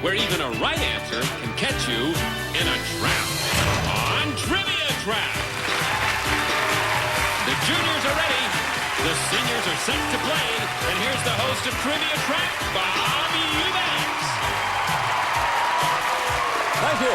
where even a right answer can catch you in a trap. On Trivia Trap. The juniors are ready. The seniors are set to play. And here's the host of Trivia Trap, Bob Eubanks. Thank you.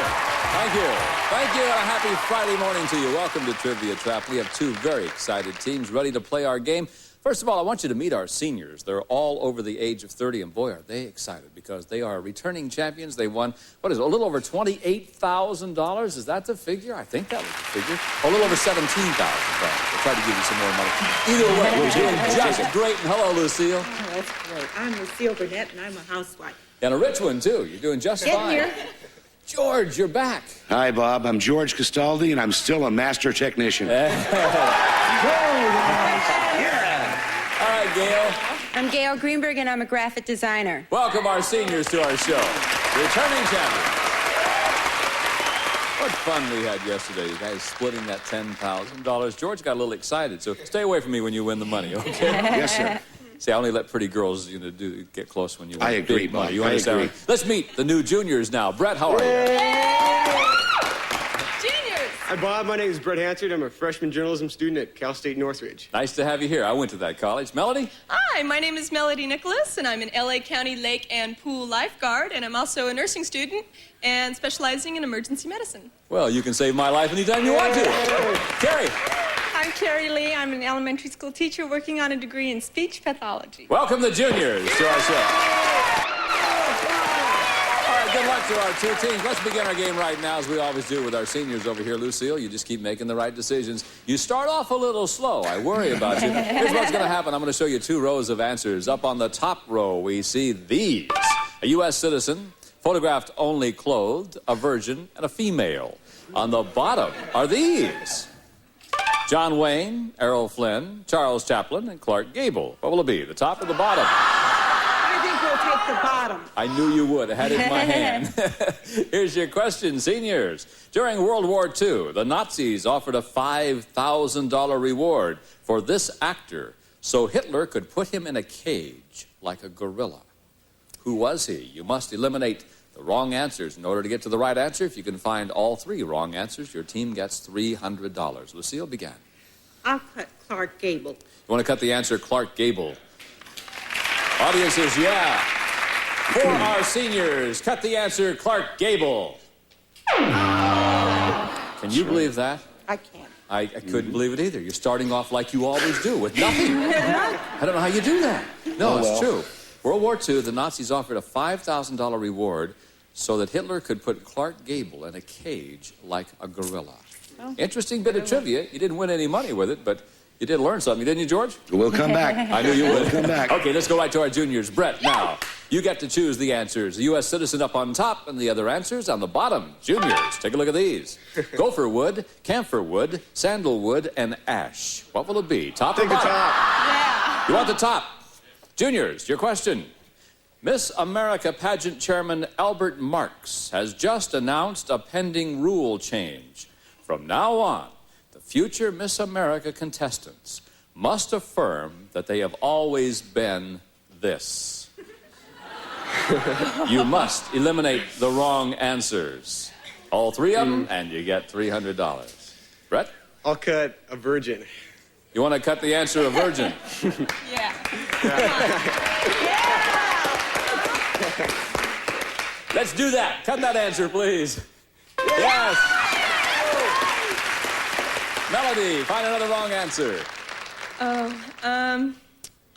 Thank you. Thank you, and a happy Friday morning to you. Welcome to Trivia Trap. We have two very excited teams ready to play our game. First of all, I want you to meet our seniors. They're all over the age of 30, and boy, are they excited because they are returning champions. They won, what is it, a little over $28,000? Is that the figure? I think that was the figure. A little over $17,000. We'll try to give you some more money. Either way, we're doing just great. And hello, Lucille. Oh, that's great. I'm Lucille Burnett, and I'm a housewife. And a rich one, too. You're doing just fine. Here. George, you're back. Hi, Bob. I'm George Castaldi, and I'm still a master technician. All right, Gail. I'm Gail Greenberg, and I'm a graphic designer. Welcome our seniors to our show. Returning champions. What fun we had yesterday, you guys splitting that $10,000. George got a little excited, so stay away from me when you win the money, okay? Yes, sir. See, I only let pretty girls get close when you win I agree, big money. Bob. You I understand? agree. Let's meet the new juniors now. Brett, how are you? Juniors! Hi, Bob. My name is Brett Hansard. I'm a freshman journalism student at Cal State Northridge. Nice to have you here. I went to that college. Melody? Hi, my name is Melody Nicholas, and I'm an LA County Lake and Pool lifeguard, and I'm also a nursing student and specializing in emergency medicine. Well, you can save my life anytime you want to. Carrie? I'm Carrie Lee. I'm an elementary school teacher working on a degree in speech pathology. Welcome the juniors to our show. All right, good luck to our two teams. Let's begin our game right now, as we always do with our seniors over here. Lucille, you just keep making the right decisions. You start off a little slow. I worry about you. Here's what's going to happen. I'm going to show you two rows of answers. Up on the top row, we see these. A U.S. citizen, photographed only clothed, a virgin, and a female. On the bottom are these. John Wayne, Errol Flynn, Charles Chaplin, and Clark Gable. What will it be, the top or the bottom? I think we'll take the bottom. I knew you would. I had it in my hand. Here's your question, seniors. During World War II, the Nazis offered a $5,000 reward for this actor so Hitler could put him in a cage like a gorilla. Who was he? You must eliminate the wrong answers. In order to get to the right answer, if you can find all three wrong answers, your team gets $300. Lucille, begin. I'll cut Clark Gable. You want to cut the answer, Clark Gable? Audience says, yeah. For our seniors, cut the answer, Clark Gable. Can you believe that? I can't. I couldn't believe it either. You're starting off like you always do, with nothing. I don't know how you do that. No, it's true. World War II, the Nazis offered a $5,000 reward so that Hitler could put Clark Gable in a cage like a gorilla. Oh. Interesting bit of trivia. You didn't win any money with it, but you did learn something, didn't you, George? We'll come back. I knew you would. We'll come back. Okay, let's go right to our juniors. Brett, now, you get to choose the answers. The U.S. citizen up on top and the other answers on the bottom. Juniors, take a look at these. Gopher wood, camphor wood, sandalwood, and ash. What will it be, top or Take the bottom? top. Yeah. You want the top? Juniors, your question. Miss America pageant chairman Albert Marks has just announced a pending rule change. From now on, the future Miss America contestants must affirm that they have always been this. You must eliminate the wrong answers. All three of them, and you get $300. Brett? I'll cut a virgin. You want to cut the answer a virgin? Yeah. Let's do that. Cut that answer, please. Yes. Melody, find another wrong answer.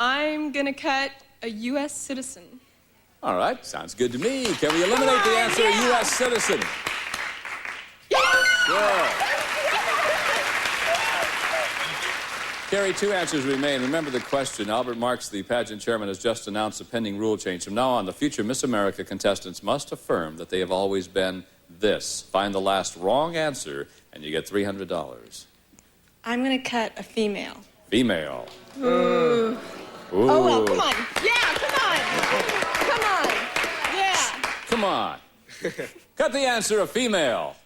I'm gonna cut a U.S. citizen. All right, sounds good to me. Can we eliminate the answer, U.S. citizen? Sure. Carrie, two answers remain. Remember the question. Albert Marks, the pageant chairman, has just announced a pending rule change. From now on, the future Miss America contestants must affirm that they have always been this. Find the last wrong answer, and you get $300. I'm gonna cut a female. Female. Ooh. Ooh. Oh, well, come on. Yeah, come on. Yeah. Come on. Cut the answer, a female.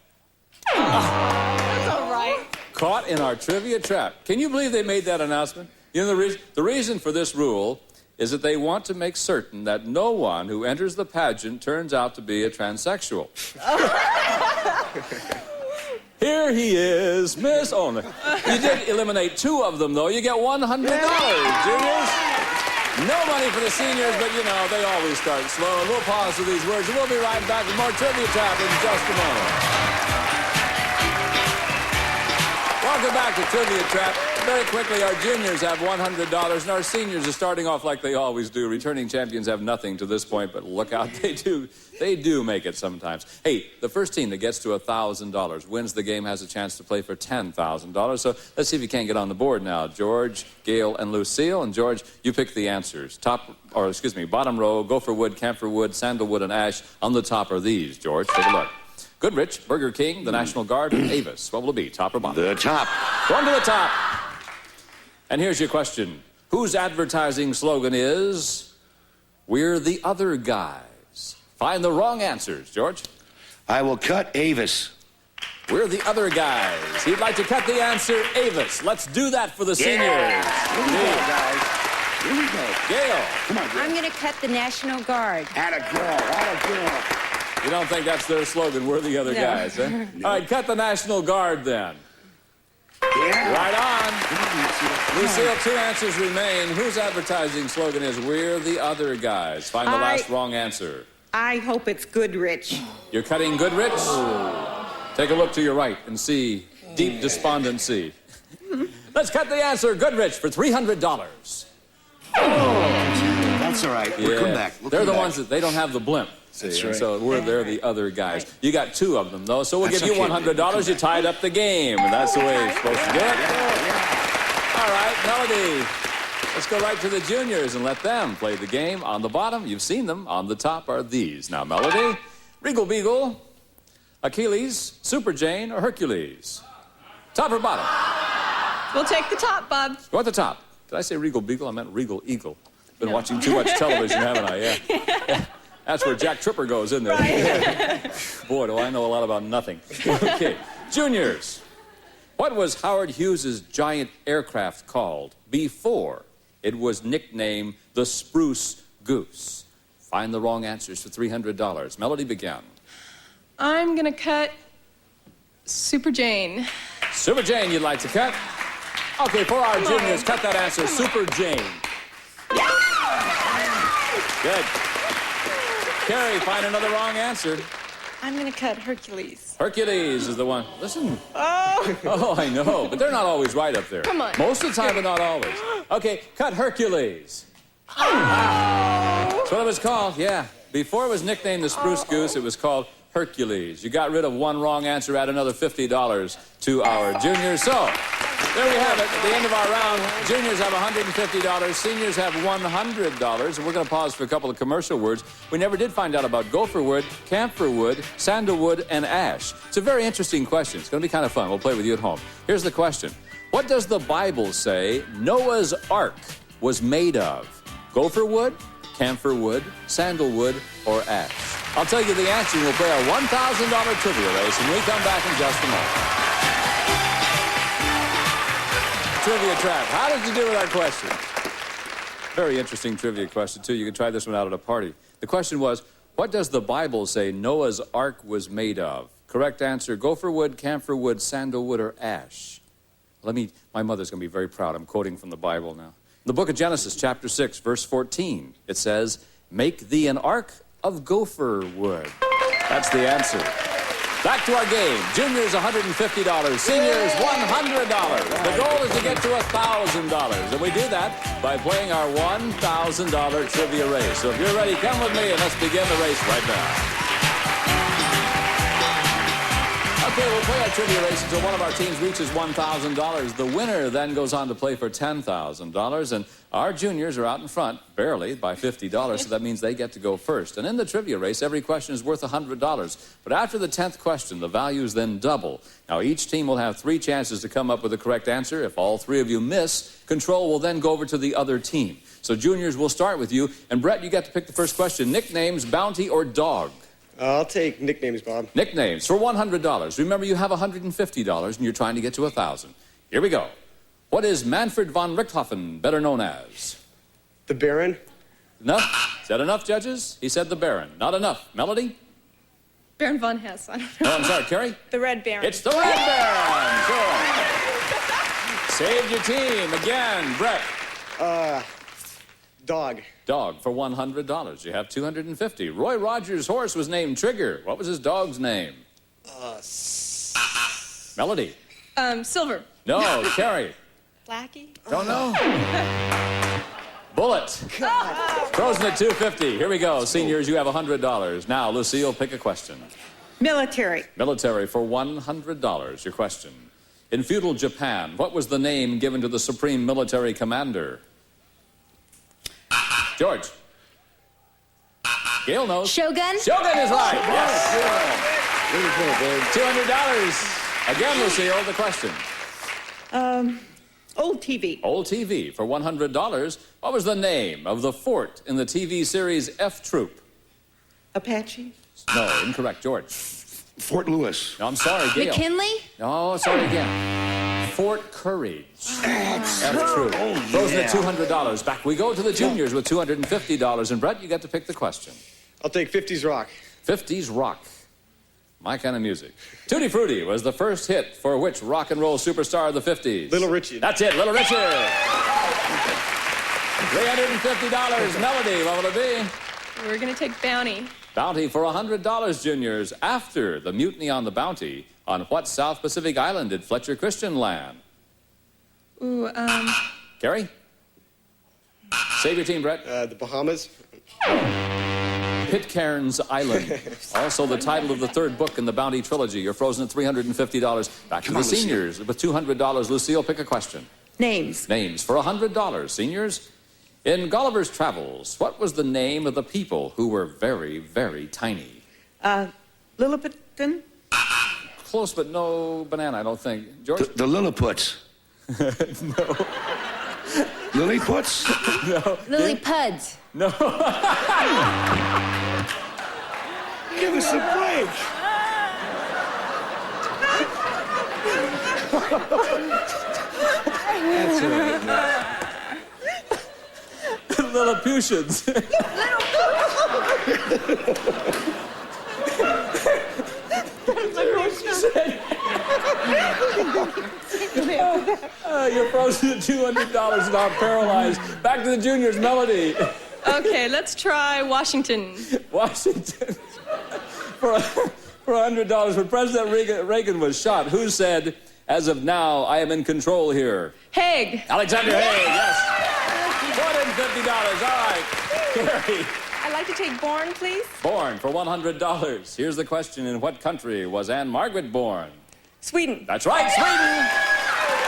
That's all right. Caught in our trivia trap. Can you believe they made that announcement? You know, the reason for this rule is that they want to make certain that no one who enters the pageant turns out to be a transsexual. Here he is, Miss Owner. You did eliminate 2 of them, though. You get $100, juniors. No money for the seniors, but, you know, they always start slow. And we'll pause for these words, and we'll be right back with more Trivia Trap in just a moment. Welcome back to Trivia Trap. Very quickly, our juniors have $100, and our seniors are starting off like they always do. Returning champions have nothing to this point, but look out, they do make it sometimes. Hey, the first team that gets to $1,000 wins the game, has a chance to play for $10,000. So let's see if you can't get on the board now. George, Gail, and Lucille. And George, you pick the answers. Bottom row, gopher wood, camphor wood, sandalwood, and ash. On the top are these, George. Take a look. Goodrich, Burger King, the National Guard, and Avis. What will it be, top or bottom? The top. Going to the top. And here's your question. Whose advertising slogan is, "We're the other guys"? Find the wrong answers, George. I will cut Avis. We're the other guys. He'd like to cut the answer, Avis. Let's do that for the seniors. Here we go, guys. Here we go. Gail. Come on, Gail. I'm going to cut the National Guard. Atta girl, atta girl. You don't think that's their slogan, we're the other guys, huh? No. All right, cut the National Guard then. Yeah. Right on. Lucille, 2 answers remain. Whose advertising slogan is, "We're the other guys"? Find the last wrong answer. I hope it's Goodrich. You're cutting Goodrich? Take a look to your right and see deep despondency. Let's cut the answer, Goodrich, for $300. That's all right. Yeah. We'll come back. They're the ones that they don't have the blimp. See, That's right. So they're the other guys. You got 2 of them, though, so we'll That's give you okay. $100. You tied up the game, and that's the way it's supposed to do it. All right, Melody. Let's go right to the juniors and let them play the game. On the bottom, you've seen them. On the top are these. Now, Melody, Regal Beagle, Achilles, Super Jane, or Hercules? Top or bottom? We'll take the top, Bob. Go at the top. Did I say Regal Beagle? I meant Regal Eagle. Been watching too much television, haven't I? Yeah. That's where Jack Tripper goes, isn't it? Right. Boy, do I know a lot about nothing. Okay, juniors. What was Howard Hughes' giant aircraft called before it was nicknamed the Spruce Goose? Find the wrong answers for $300. Melody, begin. I'm going to cut Super Jane. Super Jane, you'd like to cut? Okay, for our juniors, cut that answer, Super Jane. Good. Carrie, find another wrong answer. I'm going to cut Hercules. Hercules is the one. Listen. Oh, I know. But they're not always right up there. Come on. Most of the time, but not always. Okay, cut Hercules. That's what it was called, yeah. Before it was nicknamed the Spruce Goose, it was called Hercules. You got rid of 1 wrong answer, add another $50 to our juniors. So, there we have it. At the end of our round, juniors have $150, seniors have $100, and we're going to pause for a couple of commercial words. We never did find out about gopher wood, camphor wood, sandalwood, and ash. It's a very interesting question. It's going to be kind of fun. We'll play with you at home. Here's the question. What does the Bible say Noah's Ark was made of? Gopher wood, camphor wood, sandalwood, or ash? I'll tell you the answer. We'll play our $1,000 trivia race, and we come back in just a moment. Trivia Trap. How did you do with our question? Very interesting trivia question, too. You can try this one out at a party. The question was, what does the Bible say Noah's Ark was made of? Correct answer, gopher wood, camphor wood, sandalwood, or ash. My mother's going to be very proud. I'm quoting from the Bible now. In the book of Genesis, chapter 6, verse 14, it says, "Make thee an ark of gopher wood." That's the answer. Back to our game. Juniors, $150. Seniors, $100. The goal is to get to $1,000. And we do that by playing our $1,000 trivia race. So if you're ready, come with me and let's begin the race right now. Okay, we'll play our trivia race until one of our teams reaches $1,000. The winner then goes on to play for $10,000. And our juniors are out in front, barely, by $50, so that means they get to go first. And in the trivia race, every question is worth $100. But after the 10th question, the values then double. Now, each team will have 3 chances to come up with the correct answer. If all 3 of you miss, control will then go over to the other team. So, juniors, we'll start with you. And, Brett, you get to pick the first question. Nicknames, bounty, or dog? I'll take nicknames, Bob. Nicknames for $100. Remember, you have $150, and you're trying to get to $1,000. Here we go. What is Manfred von Richthofen better known as? The Baron? Enough? Is that enough, judges? He said the Baron. Not enough. Melody? Baron von Hess. I don't know. Oh, I'm sorry, Carrie? The Red Baron. It's the Red Baron. Sure. Saved your team. Again, Brett. Dog. Dog for $100. You have $250. Roy Rogers' horse was named Trigger. What was his dog's name? Melody. Silver. No, Carrie. Blackie. Don't know. Bullet. Frozen at $250. Here we go. Seniors, you have $100. Now, Lucille, pick a question. Military. Military for $100. Your question. In feudal Japan, what was the name given to the supreme military commander? George. Gail knows. Shogun? Shogun is right. Yes. $200. Again, Lucille, the question. Old TV. Old TV for $100. What was the name of the fort in the TV series F Troop? Apache. No, incorrect, George. Fort Lewis. No, I'm sorry, Gail. McKinley? No, sorry again. Fort Courage. F Troop. Frozen at $200. Back we go to the juniors with $250. And Brett, you get to pick the question. I'll take 50s rock. 50s rock. My kind of music. Tutti Frutti was the first hit for which rock and roll superstar of the 50s? Little Richie. That's it, Little Richie. $350. Melody, what will it be? We're going to take Bounty. Bounty for $100, juniors. After the mutiny on the Bounty, on what South Pacific island did Fletcher Christian land? Ooh, Carrie? Save your team, Brett. The Bahamas. Pitcairn's Island. Also the title of the third book in the Bounty trilogy. You're frozen at $350. Back to the seniors with $200. Lucille, pick a question. Names. Names for $100. Seniors, in Gulliver's Travels, what was the name of the people who were very, very tiny? Lilliputian. Close, but no banana, I don't think. George? The Lilliputians. No. Lilliputians? No. Lillipuds. No. Give us a break. That's all right. Lilliputians. You're frozen at $200 and I'm paralyzed. Back to the juniors, Melody. okay, let's try Washington. Washington. For $100, when President Reagan was shot, who said, "As of now, I am in control here"? Haig. Alexander Haig, yes. $250, all right. Carrie. I'd like to take Born, please. Born for $100. Here's the question. In what country was Anne Margaret born? Sweden. That's right, Sweden.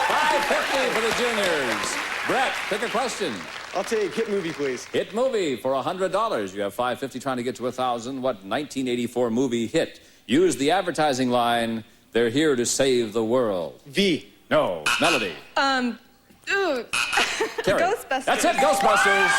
$550 for the juniors. Brett, pick a question. I'll take hit movie, please. Hit movie for $100. You have $550 trying to get to $1,000. What 1984 movie hit used the advertising line, "They're here to save the world"? V. No. Melody. Ooh. Carrie. Ghostbusters. That's it, Ghostbusters.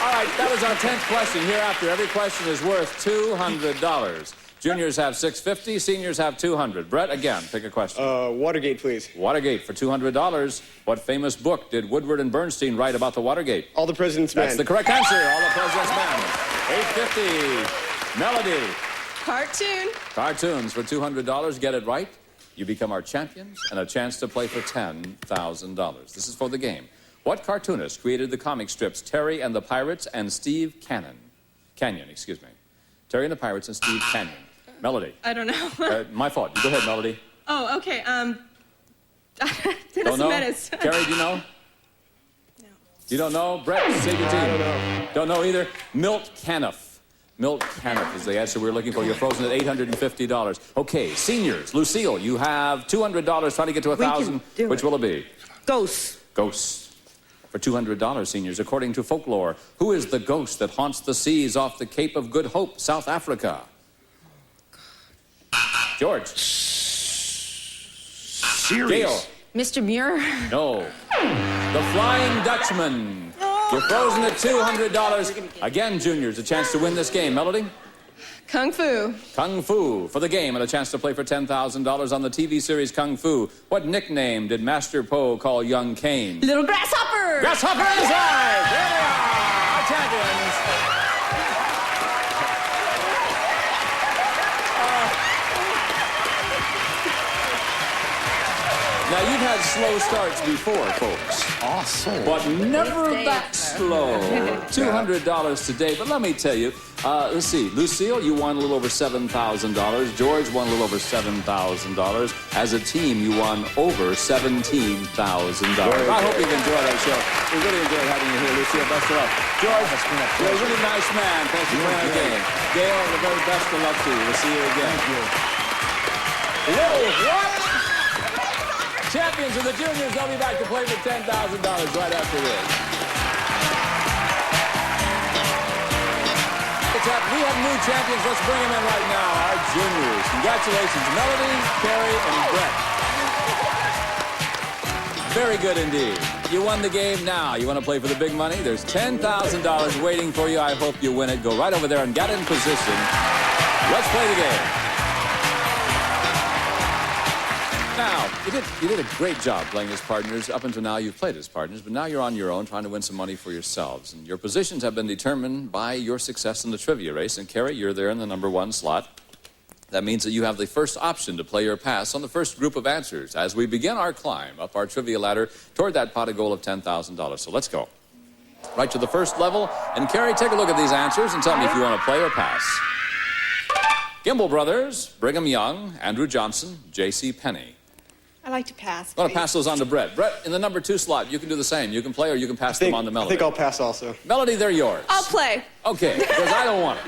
All right, that was our 10th question. Hereafter, every question is worth $200. Juniors have $650, seniors have $200. Brett, again, pick a question. Watergate, please. Watergate for $200. What famous book did Woodward and Bernstein write about the Watergate? All the President's Men. That's the correct answer. All the President's Men. $850. Melody. Cartoon. Cartoons for $200. Get it right, you become our champions and a chance to play for $10,000. This is for the game. What cartoonist created the comic strips Terry and the Pirates and Steve Canyon? Terry and the Pirates and Steve Canyon. Melody. I don't know. My fault. You go ahead, Melody. oh, okay. Don't know? Menace. Carrie, do you know? No. You don't know? Brett, save your team. I don't know. Don't know either? Milt Caniff. Milt Caniff is the answer we're looking for. You're frozen at $850. Okay, seniors. Lucille, you have $200 trying to get to $1,000. Which will it be? Ghosts. Ghosts. For $200, seniors, according to folklore, who is the ghost that haunts the seas off the Cape of Good Hope, South Africa? George. Series. Gail. Mr. Muir? No. The Flying Dutchman. You're frozen at $200. Again, juniors, a chance to win this game. Melody? Kung Fu. Kung Fu for the game and a chance to play for $10,000 on the TV series Kung Fu. What nickname did Master Po call young Caine? Little Grasshopper. Grasshopper is right. There they are, our champions. Now, you've had slow starts before, folks. Awesome. But never that slow. $200 today. But let me tell you, let's see. Lucille, you won a little over $7,000. George won a little over $7,000. As a team, you won over $17,000. I hope you've enjoyed our show. We really enjoyed having you here, Lucille. Best of luck. George, you're a really nice man. Thanks for playing our game. Gail, the very best of luck to you. We'll see you again. Thank you. Whoa, what? Champions of the juniors, they'll be back to play for $10,000 right after this. We have new champions. Let's bring them in right now, our juniors. Congratulations, Melody, Carrie, and Brett. Very good indeed. You won the game now. You want to play for the big money? There's $10,000 waiting for you. I hope you win it. Go right over there and get in position. Let's play the game. Now, you did a great job playing as partners. Up until now, you've played as partners, but now you're on your own trying to win some money for yourselves. And your positions have been determined by your success in the trivia race. And, Carrie, you're there in the number 1 slot. That means that you have the first option to play or pass on the first group of answers as we begin our climb up our trivia ladder toward that pot of gold of $10,000. So let's go. Right to the first level. And, Carrie, take a look at these answers and tell me if you want to play or pass. Gimbel Brothers, Brigham Young, Andrew Johnson, J.C. Penney. I like to pass. I'm going to pass those on to Brett. Brett, in the number 2 slot, you can do the same. You can play or you can pass them on to Melody. I think I'll pass also. Melody, they're yours. I'll play. Okay, because I don't want it.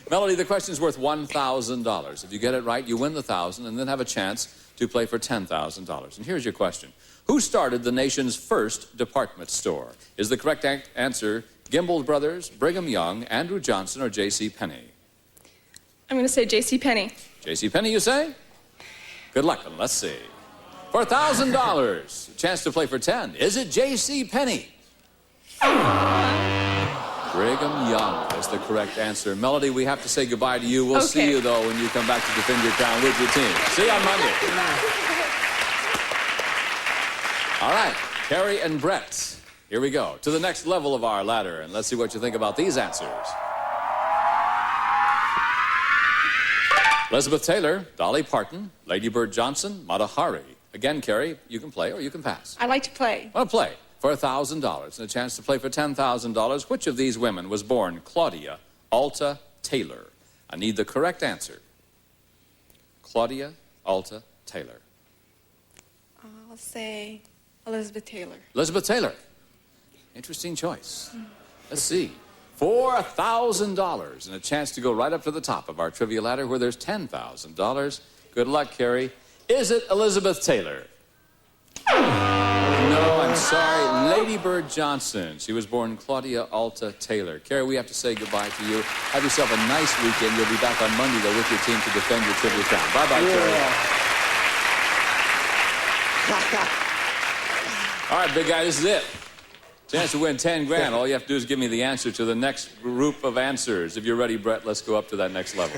Melody, the question's worth $1,000. If you get it right, you win the $1,000 and then have a chance to play for $10,000. And here's your question. Who started the nation's first department store? Is the correct answer Gimbel Brothers, Brigham Young, Andrew Johnson, or J.C. Penney? I'm going to say J.C. Penney. J.C. Penney, you say? Good luck, and let's see. For $1,000, a chance to play for 10. Is it J.C. Penney? Brigham Young is the correct answer. Melody, we have to say goodbye to you. We'll see you, though, when you come back to defend your crown with your team. See you on Monday. All right, Carrie and Brett, here we go. To the next level of our ladder, and let's see what you think about these answers. Elizabeth Taylor, Dolly Parton, Lady Bird Johnson, Mata Hari. Again, Carrie, you can play or you can pass. I like to play. I want to play for $1,000 and a chance to play for $10,000. Which of these women was born Claudia Alta Taylor? I need the correct answer. Claudia Alta Taylor. I'll say Elizabeth Taylor. Elizabeth Taylor. Interesting choice. Let's see. $4,000 and a chance to go right up to the top of our trivia ladder where there's $10,000. Good luck, Carrie. Is it Elizabeth Taylor? No, I'm sorry. Lady Bird Johnson. She was born Claudia Alta Taylor. Carrie, we have to say goodbye to you. Have yourself a nice weekend. You'll be back on Monday, though, with your team to defend your trivia crown. Bye-bye, Carrie. All right, big guy, this is it. Chance to win 10 grand. All you have to do is give me the answer to the next group of answers. If you're ready, Brett, let's go up to that next level.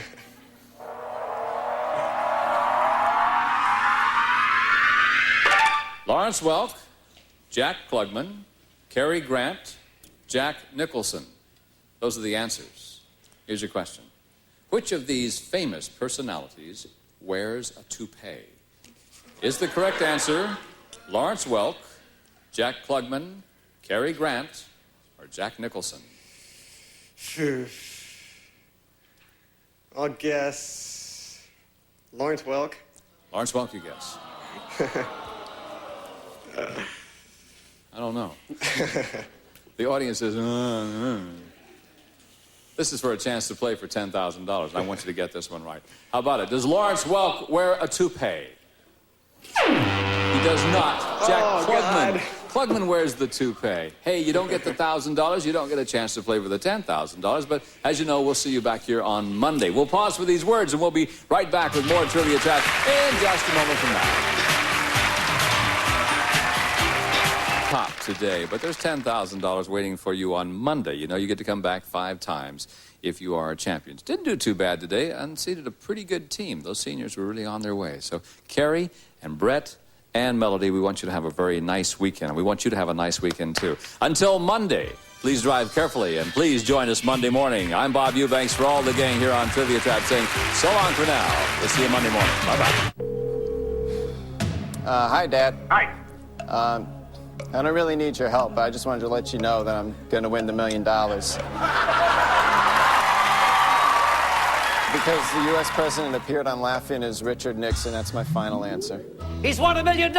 Lawrence Welk, Jack Klugman, Cary Grant, Jack Nicholson. Those are the answers. Here's your question. Which of these famous personalities wears a toupee? Is the correct answer Lawrence Welk, Jack Klugman, Cary Grant, or Jack Nicholson? I'll guess Lawrence Welk. Lawrence Welk, you guess. I don't know. The audience says, This is for a chance to play for $10,000. I want you to get this one right. How about it? Does Lawrence Welk wear a toupee? He does not. Jack Klugman. God. Klugman wears the toupee. Hey, you don't get the $1,000. You don't get a chance to play for the $10,000. But as you know, we'll see you back here on Monday. We'll pause for these words, and we'll be right back with more Trivia Chat in just a moment from now. Top today, but there's $10,000 waiting for you on Monday. You know, you get to come back 5 times if you are champions. Didn't do too bad today. Unseated a pretty good team. Those seniors were really on their way. So Carrie and Brett and Melody, we want you to have a very nice weekend. And we want you to have a nice weekend, too. Until Monday, please drive carefully, and please join us Monday morning. I'm Bob Eubanks for all the gang here on Trivia Trap saying so long for now. We'll see you Monday morning. Bye-bye. Hi, Dad. Hi. I don't really need your help. I just wanted to let you know that I'm going to win the $1 million. Because the U.S. president appeared on Laughing as Richard Nixon. That's my final answer. He's won $1 million.